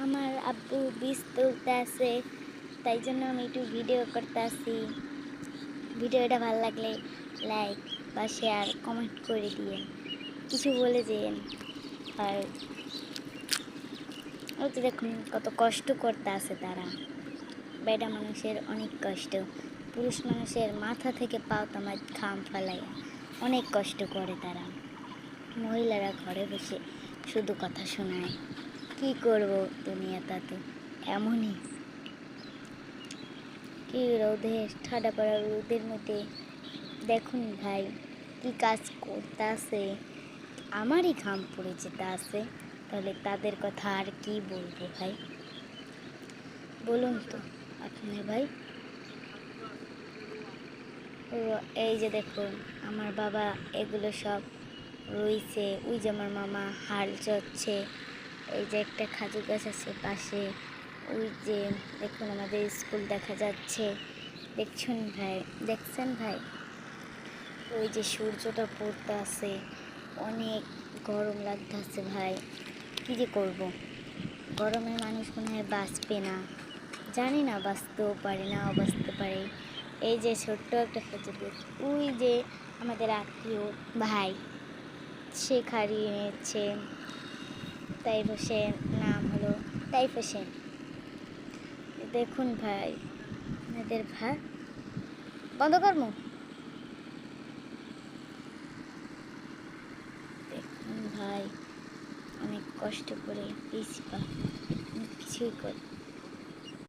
আমার আব্বু বীজ তুলতে আছে, তাই জন্য আমি একটু ভিডিও করতে আসি। ভিডিওটা ভালো লাগলে লাইক বা শেয়ার কমেন্ট করে দিয়েন, কিছু বলে যেন। আর ওই তো দেখুন কত কষ্ট করতে আছে তারা। বেটা মানুষের অনেক কষ্ট, পুরুষ মানুষের মাথা থেকে পাও তোমার ঘাম ফেলাইয়া অনেক কষ্ট করে তারা। মহিলারা ঘরে বসে শুধু কথা শোনায়। কি করব, দুনিয়াটা তো এমনই। কি রোদে ঠাডা পড়া রোদের মধ্যে দেখুন ভাই কি কাজ করতে আছে, আমারই ঘাম পড়ে যেতে আছে। তাহলে তাদের কথা আর কি বলবো ভাই, বলুন তো আপনি ভাই। ও এই যে দেখুন আমার বাবা এগুলো সব রয়েছে। ওই যে আমার মামা হাল চড়ছে। এই যে একটা খাজুর গাছ আছে পাশে। ওই যে দেখুন আমাদের স্কুল দেখা যাচ্ছে, দেখছেন ভাই, দেখছেন ভাই। ওই যে সূর্যটা পড়তে আছে, অনেক গরম লাগতেছে ভাই। কী যে করবো, গরমে মানুষ মনে হয় বাঁচবে না, জানি না, বাঁচতেও পারে না বাঁচতে পারে। এই যে ছোট্ট একটা খেজুর গাছ, ওই যে আমাদের আত্মীয় ভাই সে খাড়িয়ে নিচ্ছে। তাইফ হোসেন নাম হলো, তাইফ হোসেন। দেখুন ভাই আমাদের ভাই, বন্ধ কর্ম। দেখুন ভাই অনেক কষ্ট করে পিছপা অনেক কিছুই করে